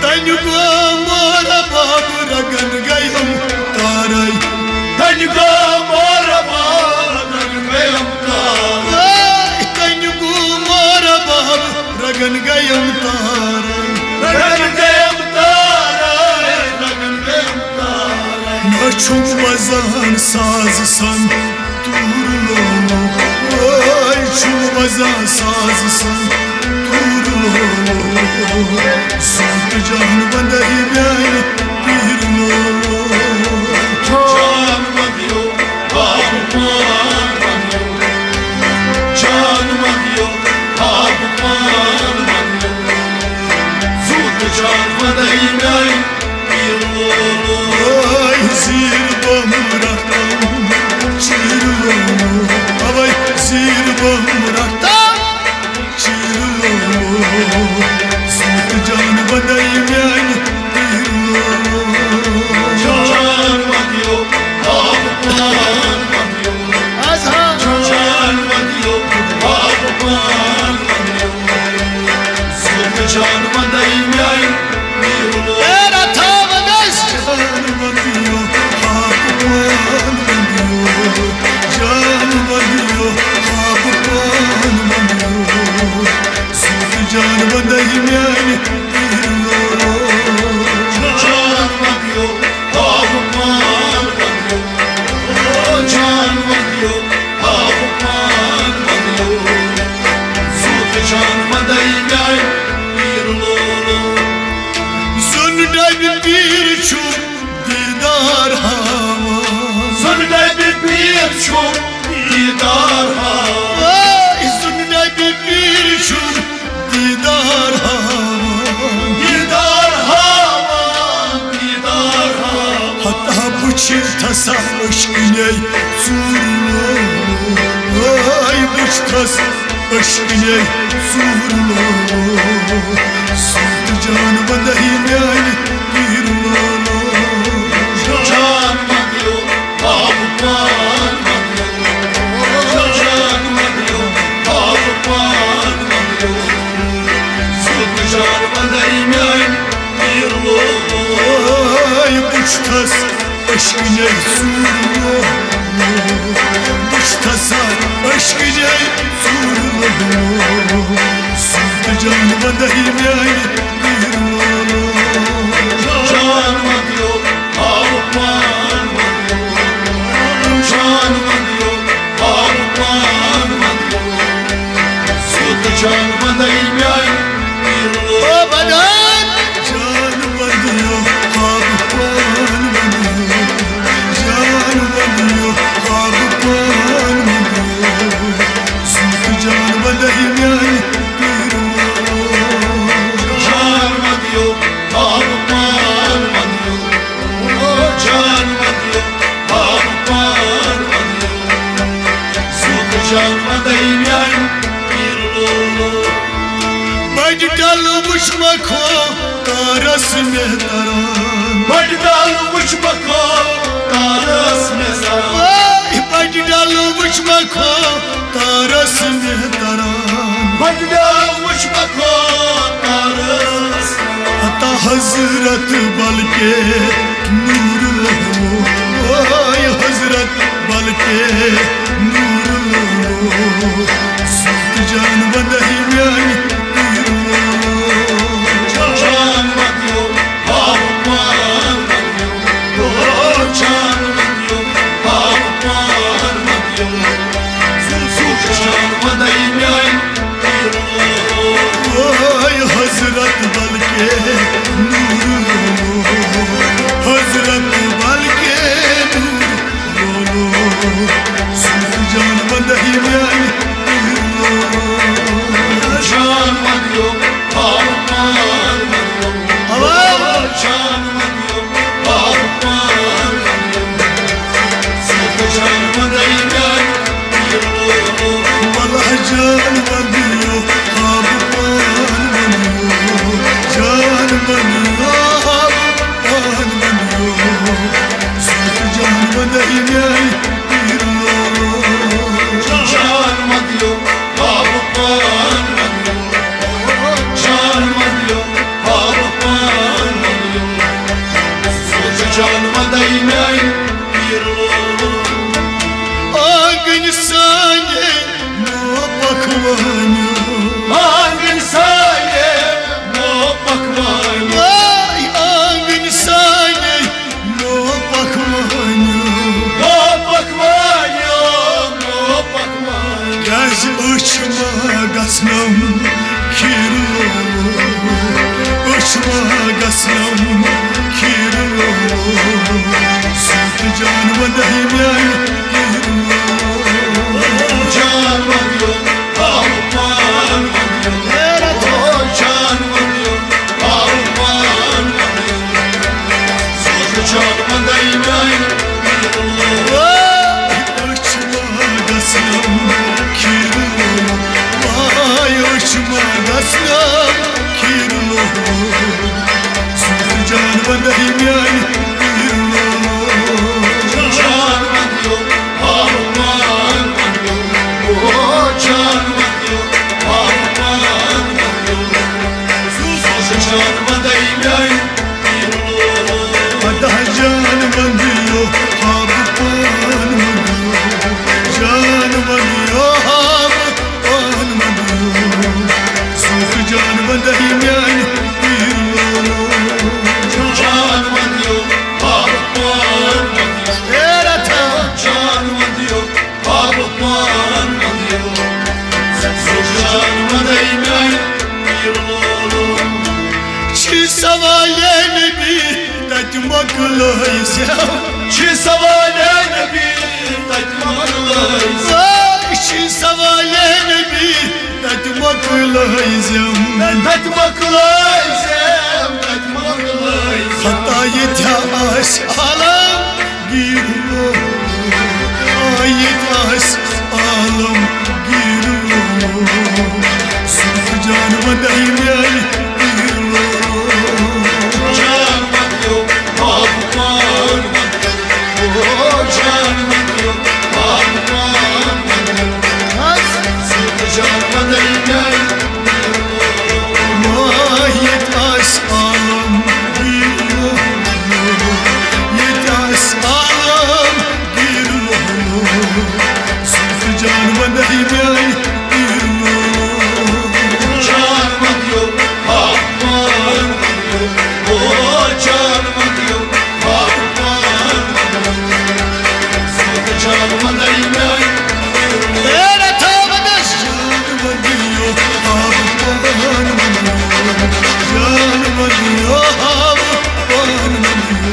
तन को मोरा बाबू रगन गयम ताराई तन को मोरा बाबू रगन गयम ताराई तन को मोरा बाबू रगन गयम ताराई रगन गयम ताराई रगन गयम ताराई नछुम वजन साज सन तुरलो ओय छुम वजन साज सन तुरलो सुत जान बंदई म्यान पीर लो जान मदियो बाबू मान जान मदियो बाबू मान सुत जान बंदई म्यान पीर लो ओय जीर बमरा चीर लो अवय जीर बमरा चीर लो सुत जान बंदई म्यान पीर लो जान मदियो बाबू मान आजा जान मदियो बाबू मान सुत जान बंदई म्यान पीर लो तेरा था वदस जान बंदियो आप मान बंदियो जान बंदियो आप मान बंदियो सुत जान बंदई म्यान पीर लो जान मदियो बाबू मान जान मदियो बाबू मान सुत जान बंदई म्यान पीर लो सुन डब पीर छु दीदार हावा सुन डब पीर छु दीदार हावा सुन डब पीर छु दीदार हावा दीदार हावा दीदार हावा हता बुछ थसा अश्किने सूरलो ओय बुछ थस अश्किने सूरलो सुत जान बंदई म्यान पीर लो जान मदियो बाबू मान जान मदियो बाबू मान सुत जान बंदई म्यान पीर लो ओय बुछ थस अश्किने सूरलो बुछ थसा अश्किने सूरलो सुत जान बंदई म्यान पीर लो जान मदियो बाबू मान जान मदियो बाबू मान सुत जान बंदई म्यान पीर लो ओ बदन जान बंदियो आप मान बंदियो जान बंदियो आप मान बंदियो सुत जान बंदई म्यान पीर लो जान मदियो बाबू मान जान मदियो बाबू मान सुत जान बंदई म्यान पीर लो बज डल बुछ मखो कारस में तरान बड़ डाल कुछ बको कारस में सरा बज डल बुछ मखो कारस में तरान बड़ डाल कुछ बको कारस अता हजरत बल के नूर लो ओय हजरत बल के नूर लो सुत जान बंदई म्यान पीर लो जान मदियो बाबू मान जान मदियो बाबू मान सुत जान बंदई म्यान पीर लो ओय हजरत बल के नूर लो हजरत बल के नूर लो सुत जान बंदई म्यान पीर लो जान मदियो बाबू मान जान मदियो बाबू मान सुत जान बंदई म्यान पीर लो मलह जान बंदियो आप मान बंदियो जान गस्लम खीरलो सूत जान बंदही म्यान Can vanıyor, aman vanıyor. Can vanıyor, aman vanıyor. Sözü canımdayım yayın. Uçma gazlam kirlo vay uçma gazlam kirlo सूत जान बंदही म्यान Can vanıyor, aman vanıyor. Can vanıyor, aman vanıyor. Sözü canımdayım yayın. अदा जान बंदियो हाब पान मंदियो जान बंदियो हाब पान मंदियो सूत जान बंदही म्यान Can vanıyor, aman vanıyor. तेरा था Can vanıyor, aman vanıyor. Sözü canımdayım yayın. Çi savalen bir tatmaklaysa Çi savalen bir tatmaklayız. vay çi savalen bir tatmaklaysa Tatmaklayız, tatmaklayız. hatta yetaş alam girlo ayetaş alam girlo सूत जान बंदही म्यान Can vanıyor, aman vanıyor. Can vanıyor, aman vanıyor. Sözü canımdayım yayın. Yetaş alam girlo yetaş alam girlo सूत जान बंदही म्यान Can vanıyor, aman vanıyor. Can vanıyor, aman vanıyor. Sözü canımdayım yayın. तेरा था बदस जान बंदियो हाब पान मंदियो जान बंदियो हाब पान मंदियो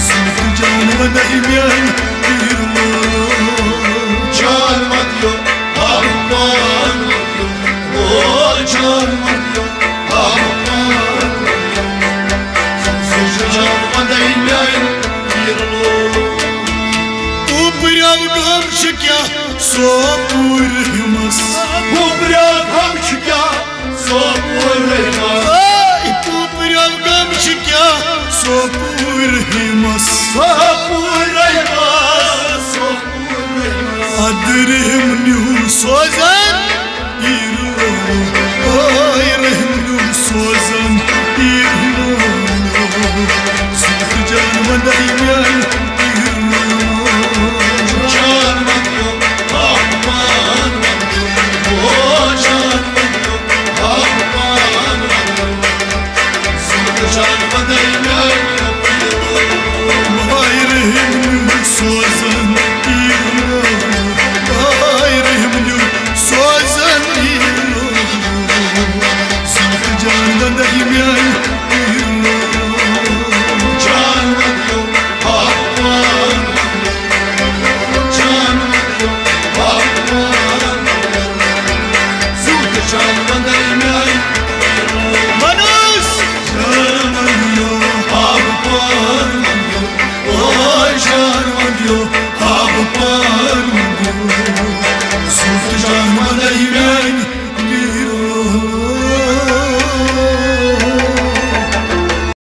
सूत जान बंदही म्यान Can vanıyor, aman vanıyor. Can vanıyor, aman vanıyor. Sözü canımdayım yayın. ऊपरव गम क्या सोपुर हिमस Kubryak hamçıka sopurma. ऊपरव गम क्या सोपुर हिमस Sopurma, sopurma. अदरहिम न्यू सोजन इरलो ओय रहम न्यू सोजन इरलो सूत जान बंदही म्यान Can vanıyor, aman vanıyor. Can vanıyor, aman vanıyor. Sözü canımdayım